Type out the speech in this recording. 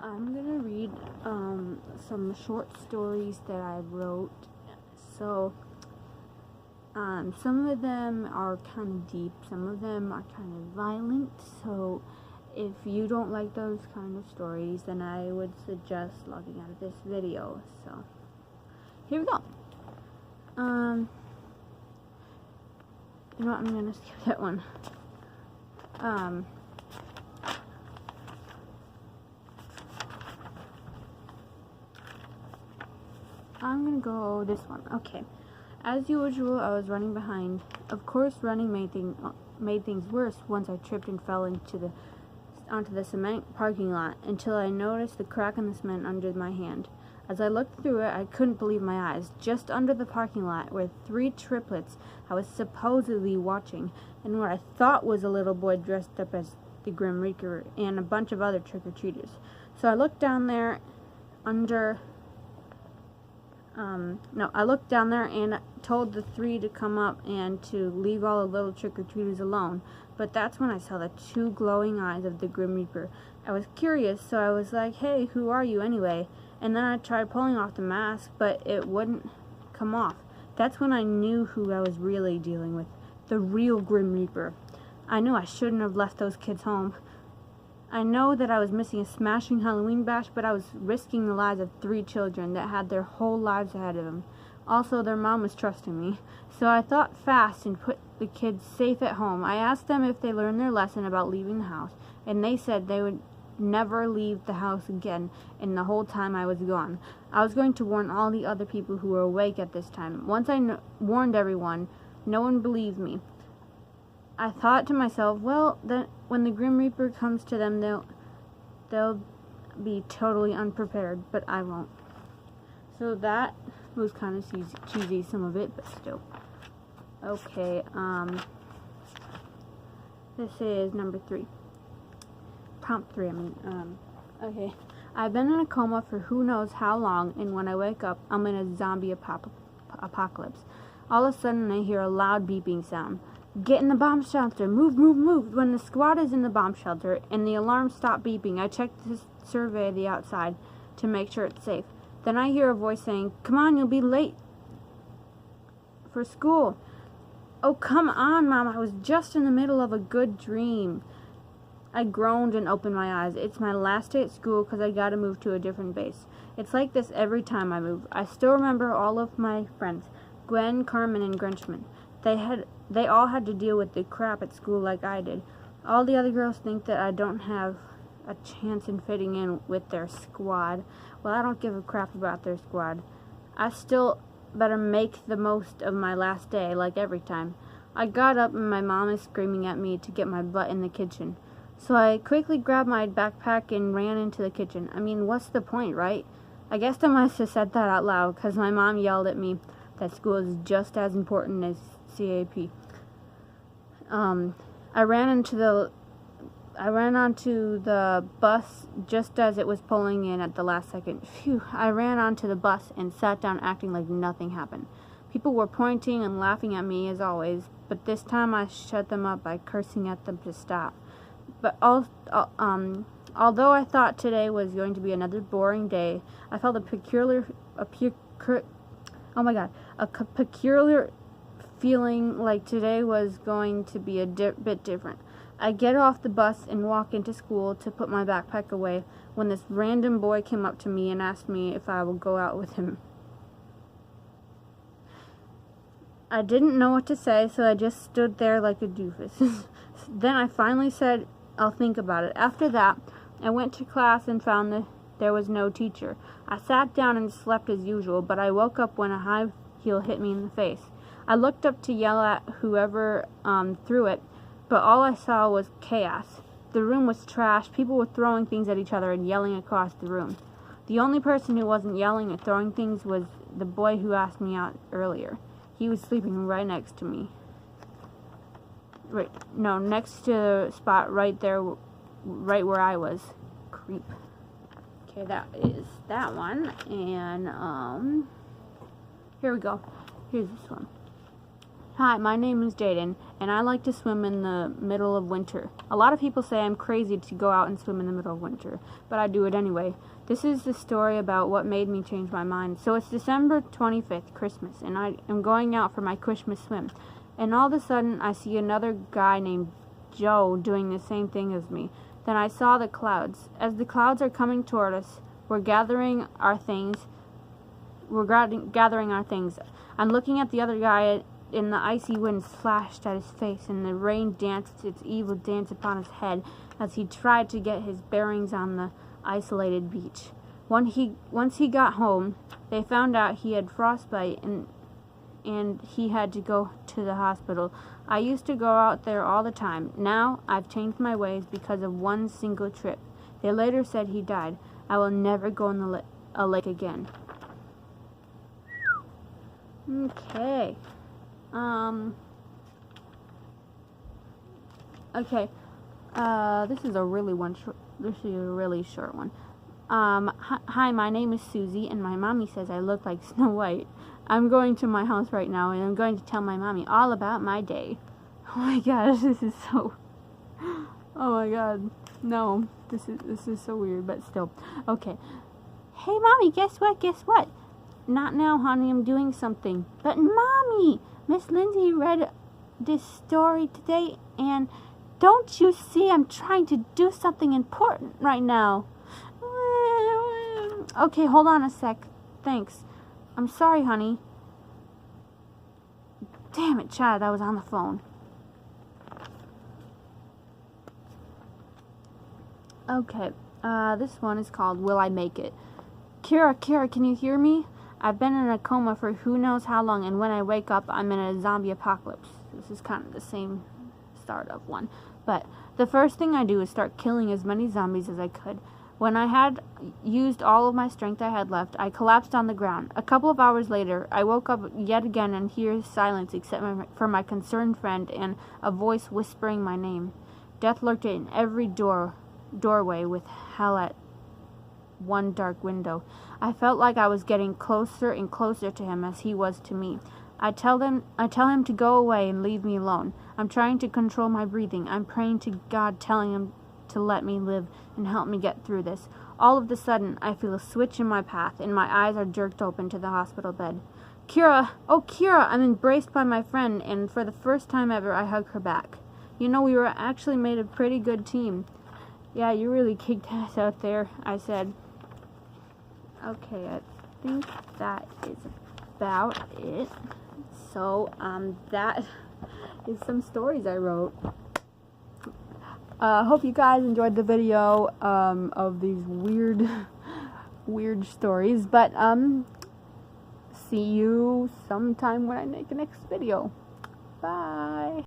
I'm gonna read some short stories that I wrote. So some of them are kind of deep, some of them are kind of violent. So if you don't like those kind of stories, then I would suggest logging out of this video. So here we go. You know what, I'm gonna skip that one. I'm gonna go this one. Okay. As usual, I was running behind. Of course, running made things worse once I tripped and fell onto the cement parking lot until I noticed the crack in the cement under my hand. As I looked through it, I couldn't believe my eyes. Just under the parking lot were 3 triplets I was supposedly watching, and where I thought was a little boy dressed up as the Grim Reaper and a bunch of other trick-or-treaters. So I looked down there and told the 3 to come up and to leave all the little trick-or-treaters alone. But that's when I saw the 2 glowing eyes of the Grim Reaper. I was curious, so I was like, "Hey, who are you anyway?" And then I tried pulling off the mask, but it wouldn't come off. That's when I knew who I was really dealing with. The real Grim Reaper. I knew I shouldn't have left those kids home. I know that I was missing a smashing Halloween bash, but I was risking the lives of 3 children that had their whole lives ahead of them. Also, their mom was trusting me. So I thought fast and put the kids safe at home. I asked them if they learned their lesson about leaving the house, and they said they would never leave the house again in the whole time I was gone. I was going to warn all the other people who were awake at this time. Once I warned everyone, no one believed me. I thought to myself, well, then when the Grim Reaper comes to them, they'll be totally unprepared, but I won't. So that was kind of cheesy, some of it, but still. Okay, this is number 3. Prompt 3, okay. I've been in a coma for who knows how long, and when I wake up, I'm in a zombie apocalypse. All of a sudden, I hear a loud beeping sound. Get in the bomb shelter! Move, move, move! When the squad is in the bomb shelter and the alarm stopped beeping, I check to survey the outside to make sure it's safe. Then I hear a voice saying, "Come on, you'll be late for school." Oh, come on, Mom, I was just in the middle of a good dream. I groaned and opened my eyes. It's my last day at school because I gotta move to a different base. It's like this every time I move. I still remember all of my friends, Gwen, Carmen, and Grinchman. They all had to deal with the crap at school like I did. All the other girls think that I don't have a chance in fitting in with their squad. Well, I don't give a crap about their squad. I still better make the most of my last day, like every time. I got up and my mom is screaming at me to get my butt in the kitchen. So I quickly grabbed my backpack and ran into the kitchen. I mean, what's the point, right? I guess I must have said that out loud because my mom yelled at me that school is just as important as CAP. I ran onto the bus just as it was pulling in at the last second. Phew, I ran onto the bus and sat down acting like nothing happened. People were pointing and laughing at me as always, but this time I shut them up by cursing at them to stop. But although I thought today was going to be another boring day, I felt a peculiar feeling like today was going to be a bit different. I get off the bus and walk into school to put my backpack away when this random boy came up to me and asked me if I would go out with him. I didn't know what to say, so I just stood there like a doofus. Then I finally said, "I'll think about it." After that, I went to class and found that there was no teacher. I sat down and slept as usual, but I woke up when a high heel hit me in the face. I looked up to yell at whoever threw it, but all I saw was chaos. The room was trashed. People were throwing things at each other and yelling across the room. The only person who wasn't yelling or throwing things was the boy who asked me out earlier. He was sleeping right next to me. Next to the spot right there, right where I was. Creep. Okay, that is that one. And, here we go. Here's this one. Hi, my name is Jaden, and I like to swim in the middle of winter. A lot of people say I'm crazy to go out and swim in the middle of winter, but I do it anyway. This is the story about what made me change my mind. So it's December 25th, Christmas, and I am going out for my Christmas swim. And all of a sudden, I see another guy named Joe doing the same thing as me. Then I saw the clouds. As the clouds are coming toward us, we're gathering our things. I'm looking at the other guy, and the icy wind flashed at his face, and the rain danced its evil dance upon his head as he tried to get his bearings on the isolated beach. Once he got home, they found out he had frostbite, and he had to go to the hospital. I used to go out there all the time. Now I've changed my ways because of one single trip. They later said he died. I will never go in a lake again. Okay. Okay. This is a really short one. Hi, my name is Susie, and my mommy says I look like Snow White. I'm going to my house right now, and I'm going to tell my mommy all about my day. Oh my gosh, this is so... Oh my god. No, this is so weird, but still. Okay. Hey, Mommy, guess what? Guess what? Not now, honey, I'm doing something. But, Mommy, Miss Lindsay read this story today, and don't you see I'm trying to do something important right now? Okay, hold on a sec. Thanks. I'm sorry, honey. Damn it, Chad, I was on the phone. Okay, this one is called Will I Make It? Kira, can you hear me? I've been in a coma for who knows how long, and when I wake up, I'm in a zombie apocalypse. This is kind of the same start of one. But the first thing I do is start killing as many zombies as I could. When I had used all of my strength I had left, I collapsed on the ground. A couple of hours later, I woke up yet again and hear silence except for my concerned friend and a voice whispering my name. Death lurked in every doorway with hell at one dark window. I felt like I was getting closer and closer to him as he was to me. I tell him to go away and leave me alone. I'm trying to control my breathing. I'm praying to God, telling him to let me live and help me get through this. All of a sudden, I feel a switch in my path, and my eyes are jerked open to the hospital bed. Kira! Oh, Kira! I'm embraced by my friend, and for the first time ever, I hug her back. You know, we were actually made a pretty good team. Yeah, you really kicked ass out there, I said. Okay, I think that is about it. So, that is some stories I wrote. Hope you guys enjoyed the video, of these weird stories, but, see you sometime when I make the next video. Bye!